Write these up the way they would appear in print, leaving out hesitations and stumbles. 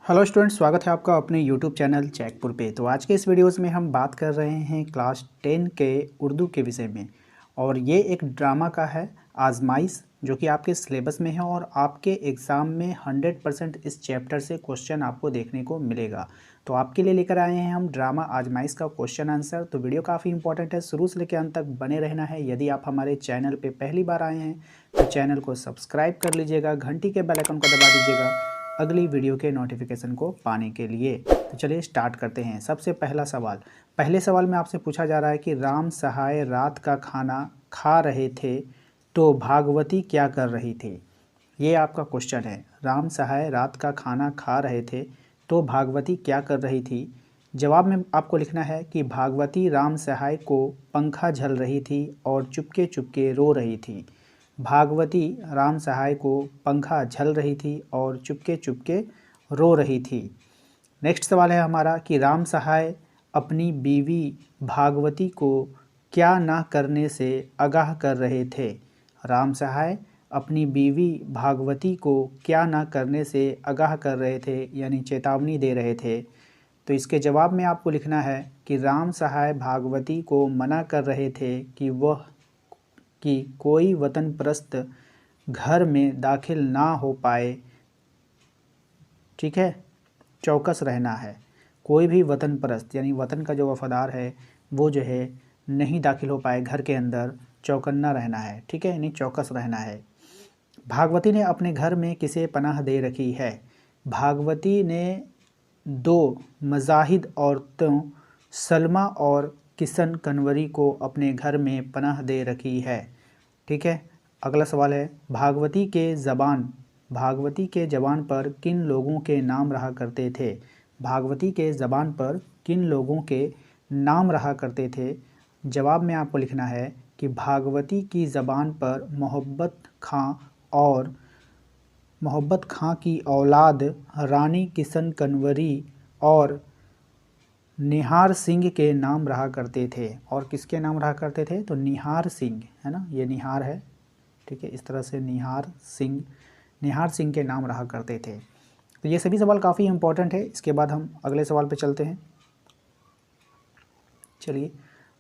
Hello students, स्वागत है आपका अपने यूट्यूब चैनल चेकपुर पे। तो आज के इस वीडियोस में हम बात कर रहे हैं क्लास 10 के उर्दू के विषय में। और ये एक ड्रामा का है आजमाइश, जो कि आपके सिलेबस में है और आपके एग्ज़ाम में 100% इस चैप्टर से क्वेश्चन आपको देखने को मिलेगा। तो आपके लिए लेकर आए हैं हम ड्रामा आजमाइश का क्वेश्चन आंसर। तो वीडियो काफ़ी इंपॉर्टेंट है, शुरू से लेकर अंत तक बने रहना है। यदि आप हमारे चैनल पर पहली बार आए हैं तो चैनल को सब्सक्राइब कर लीजिएगा, घंटी के बेल आइकन को दबा दीजिएगा अगली वीडियो के नोटिफिकेशन को पाने के लिए। तो चलिए स्टार्ट करते हैं। सबसे पहले सवाल में आपसे पूछा जा रहा है कि राम सहाय रात का खाना खा रहे थे तो भागवती क्या कर रही थी। ये आपका क्वेश्चन है। राम सहाय रात का खाना खा रहे थे तो भागवती क्या कर रही थी। जवाब में आपको लिखना है कि भागवती राम सहाय को पंखा झल रही थी और चुपके चुपके रो रही थी। भागवती राम सहाय को पंखा झल रही थी और चुपके चुपके रो रही थी। नेक्स्ट सवाल है हमारा कि राम सहाय अपनी बीवी भागवती को क्या ना करने से आगाह कर रहे थे। राम सहाय अपनी बीवी भागवती को क्या ना करने से आगाह कर रहे थे, यानी चेतावनी दे रहे थे। तो इसके जवाब में आपको लिखना है कि राम सहाय भागवती को मना कर रहे थे कि कोई वतन परस्त घर में दाखिल ना हो पाए। ठीक है, चौकस रहना है। कोई भी वतन परस्त यानी वतन का जो वफादार है वो जो है नहीं दाखिल हो पाए घर के अंदर, चौकन्ना रहना है। ठीक है, यानी चौकस रहना है। भागवती ने अपने घर में किसे पनाह दे रखी है। भागवती ने दो मजाहिद औरतों सलमा और किशन कनवरी को अपने घर में पनाह दे रखी है। ठीक है, अगला सवाल है भागवती के ज़बान पर किन लोगों के नाम रहा करते थे। भागवती के ज़बान पर किन लोगों के नाम रहा करते थे। जवाब में आपको लिखना है कि भागवती की ज़बान पर मोहब्बत खां की औलाद रानी किशन कनवरी और निहार सिंह के नाम रहा करते थे। और किसके नाम रहा करते थे, तो निहार सिंह, है ना, ये निहार है। ठीक है, इस तरह से निहार सिंह के नाम रहा करते थे। तो ये सभी सवाल काफ़ी इंपॉर्टेंट है। इसके बाद हम अगले सवाल पे चलते हैं। चलिए,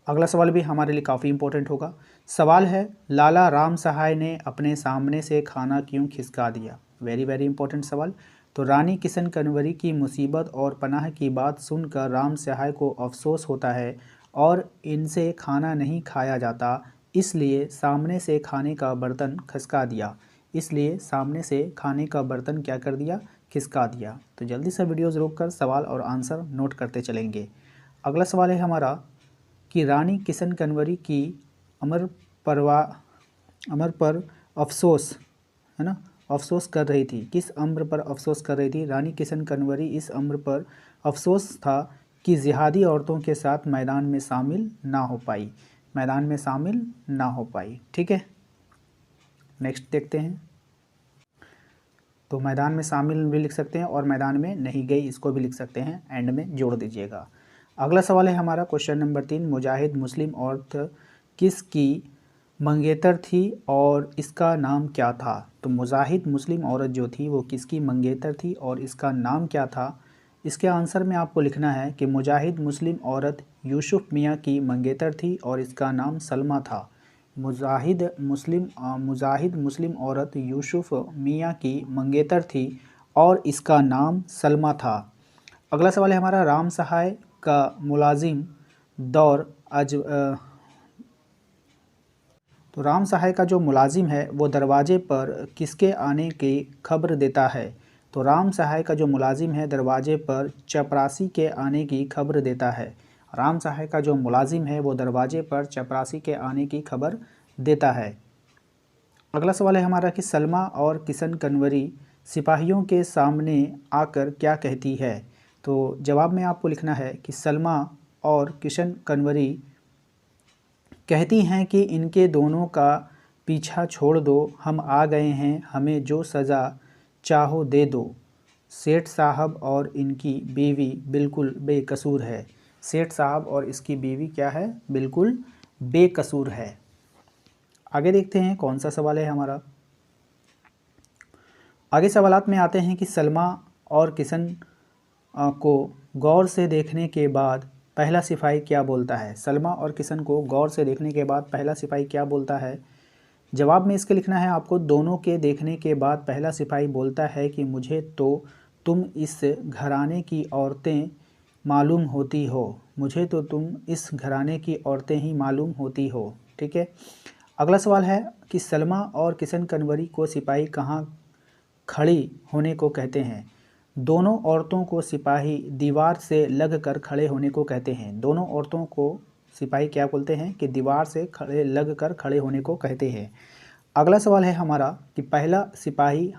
अगला सवाल भी हमारे लिए काफ़ी इंपॉर्टेंट होगा। सवाल है लाला राम सहाय ने अपने सामने से खाना क्यों खिसका दिया। वेरी वेरी इंपॉर्टेंट सवाल। तो रानी किशन कनवरी की मुसीबत और पनाह की बात सुनकर राम सहाय को अफसोस होता है और इनसे खाना नहीं खाया जाता, इसलिए सामने से खाने का बर्तन खिसका दिया। क्या कर दिया, खिसका दिया। तो जल्दी से वीडियोज़ रोककर सवाल और आंसर नोट करते चलेंगे। अगला सवाल है हमारा कि रानी किशन कनवरी की अमर पर अफसोस, है ना, अफसोस कर रही थी। किस अम्र पर अफसोस कर रही थी। रानी किशन कनवरी इस अम्र पर अफसोस था कि जिहादी औरतों के साथ मैदान में शामिल ना हो पाई। ठीक है, नेक्स्ट देखते हैं। तो मैदान में शामिल भी लिख सकते हैं और मैदान में नहीं गई, इसको भी लिख सकते हैं, एंड में जोड़ दीजिएगा। अगला सवाल है हमारा क्वेश्चन नंबर 3। मुजाहिद मुस्लिम औरत किसकी मंगेतर थी और इसका नाम क्या था। तो मुजाहिद मुस्लिम औरत जो थी वो किसकी मंगेतर थी और इसका नाम क्या था। इसके आंसर में आपको लिखना है कि मुजाहिद मुस्लिम औरत यूसुफ मियाँ की मंगेतर थी और इसका नाम सलमा था। मुजाहिद मुस्लिम औरत यूसुफ मियाँ की मंगेतर थी और इसका नाम सलमा था। अगला सवाल है हमारा राम सहाय का मुलाजिम तो राम सहाय का जो मुलाजिम है वो दरवाजे पर किसके आने की खबर देता है। तो राम सहाय का जो मुलाजिम है दरवाजे पर चपरासी के आने की खबर देता है। राम सहाय का जो मुलाजिम है वो दरवाजे पर चपरासी के आने की खबर देता है। अगला सवाल है हमारा कि सलमा और किशन कनवरी सिपाहियों के सामने आकर क्या कहती है। तो जवाब में आपको लिखना है कि सलमा और किशन कनवरी कहती हैं कि इनके दोनों का पीछा छोड़ दो, हम आ गए हैं, हमें जो सज़ा चाहो दे दो। सेठ साहब और इनकी बीवी बिल्कुल बेकसूर है। सेठ साहब और इसकी बीवी क्या है, बिल्कुल बेकसूर है। आगे देखते हैं कौन सा सवाल है हमारा। आगे सवालात में आते हैं कि सलमा और किशन को गौर से देखने के बाद पहला सिपाही क्या बोलता है? सलमा और किशन को गौर से देखने के बाद पहला सिपाही क्या बोलता है? जवाब में इसके लिखना है आपको, दोनों के देखने के बाद पहला सिपाही बोलता है कि मुझे तो तुम इस घराने की औरतें मालूम होती हो, मुझे तो तुम इस घराने की औरतें ही मालूम होती हो। ठीक है। अगला सवाल है कि सलमा और किशन कन्वरी को सिपाही कहाँ खड़ी होने को कहते हैं? दोनों औरतों को सिपाही दीवार से लग कर खड़े होने को कहते हैं। दोनों औरतों को सिपाही क्या बोलते हैं कि दीवार से लग कर खड़े होने को कहते हैं। अगला सवाल है हमारा कि पहला सिपाही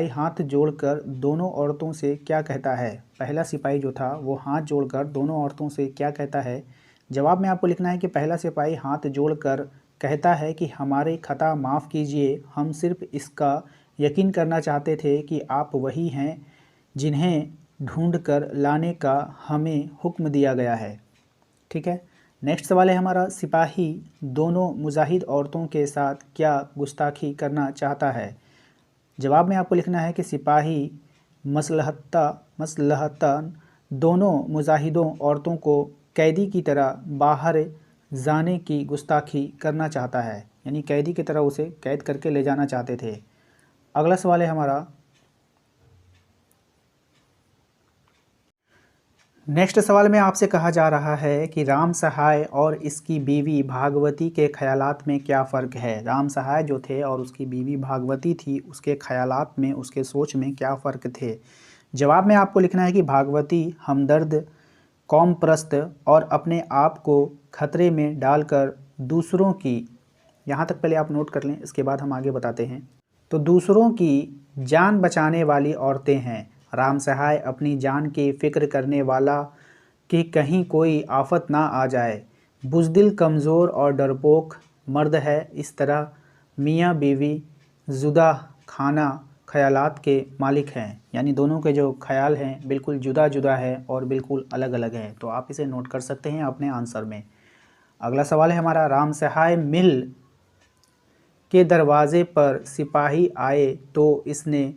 हाथ जोड़कर दोनों औरतों से क्या कहता है? पहला सिपाही जो था वो हाथ जोड़कर दोनों औरतों से क्या कहता है? जवाब में आपको लिखना है कि पहला सिपाही हाथ जोड़कर कहता है कि हमारे खता माफ़ कीजिए, हम सिर्फ इसका यकीन करना चाहते थे कि आप वही हैं जिन्हें ढूंढ कर लाने का हमें हुक्म दिया गया है। ठीक है। नेक्स्ट सवाल है हमारा, सिपाही दोनों मुजाहिद औरतों के साथ क्या गुस्ताखी करना चाहता है? जवाब में आपको लिखना है कि सिपाही मसलहतन दोनों मुजाहिदों औरतों को कैदी की तरह बाहर जाने की गुस्ताखी करना चाहता है, यानी कैदी की तरह उसे कैद करके ले जाना चाहते थे। अगला सवाल है हमारा, नेक्स्ट सवाल में आपसे कहा जा रहा है कि राम सहाय और इसकी बीवी भागवती के ख्यालात में क्या फ़र्क है? राम सहाय जो थे और उसकी बीवी भागवती थी, उसके ख्यालात में, उसके सोच में क्या फ़र्क थे? जवाब में आपको लिखना है कि भागवती हमदर्द, कौम परस्त और अपने आप को खतरे में डालकर दूसरों की, यहाँ तक पहले आप नोट कर लें, इसके बाद हम आगे बताते हैं। तो दूसरों की जान बचाने वाली औरतें हैं। राम सहाय अपनी जान की फ़िक्र करने वाला कि कहीं कोई आफत ना आ जाए, बुज़दिल, कमज़ोर और डरपोक मर्द है। इस तरह मियाँ बीवी जुदा खाना ख़यालात के मालिक हैं, यानी दोनों के जो ख्याल हैं बिल्कुल जुदा जुदा है और बिल्कुल अलग अलग हैं। तो आप इसे नोट कर सकते हैं अपने आंसर में। अगला सवाल है हमारा, राम सहाय मिल के दरवाज़े पर सिपाही आए तो इसने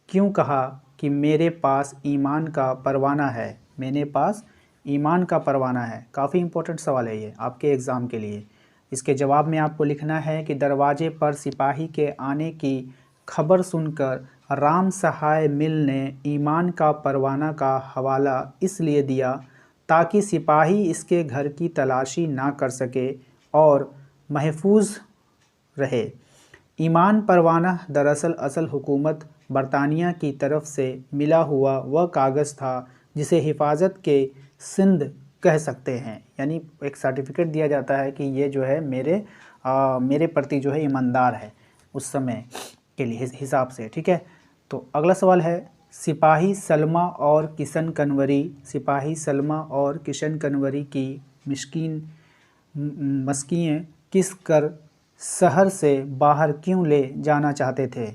क्यों कहा कि मेरे पास ईमान का परवाना है? मेरे पास ईमान का परवाना है। काफ़ी इम्पोर्टेंट सवाल है ये आपके एग्ज़ाम के लिए। इसके जवाब में आपको लिखना है कि दरवाजे पर सिपाही के आने की खबर सुनकर राम सहाय मिल ने ईमान का परवाना का हवाला इसलिए दिया ताकि सिपाही इसके घर की तलाशी ना कर सके और महफूज रहे। ईमान परवाना दरअसल असल हुकूमत बरतानिया की तरफ से मिला हुआ वह कागज़ था जिसे हिफाजत के सिंध कह सकते हैं, यानी एक सर्टिफिकेट दिया जाता है कि ये जो है मेरे प्रति जो है ईमानदार है उस समय के लिए हिसाब से। ठीक है। तो अगला सवाल है, सिपाही सलमा और किशन कन्वरी की मस्कियें किस कर शहर से बाहर क्यों ले जाना चाहते थे?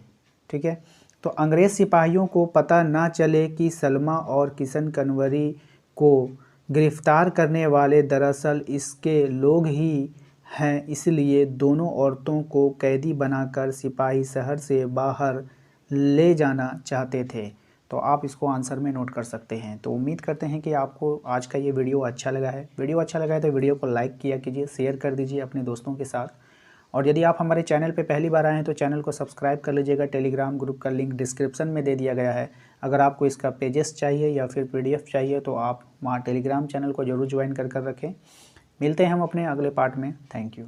ठीक है। तो अंग्रेज़ सिपाहियों को पता ना चले कि सलमा और किशन कन्वरी को गिरफ़्तार करने वाले दरअसल इसके लोग ही हैं, इसलिए दोनों औरतों को कैदी बनाकर सिपाही शहर से बाहर ले जाना चाहते थे। तो आप इसको आंसर में नोट कर सकते हैं। तो उम्मीद करते हैं कि आपको आज का ये वीडियो अच्छा लगा है। वीडियो अच्छा लगा है तो वीडियो को लाइक किया कीजिए, शेयर कर दीजिए अपने दोस्तों के साथ। और यदि आप हमारे चैनल पे पहली बार आए हैं तो चैनल को सब्सक्राइब कर लीजिएगा। टेलीग्राम ग्रुप का लिंक डिस्क्रिप्शन में दे दिया गया है। अगर आपको इसका पेजेस चाहिए या फिर PDF चाहिए तो आप वहाँ टेलीग्राम चैनल को ज़रूर ज्वाइन कर रखें। मिलते हैं हम अपने अगले पार्ट में। Thank you.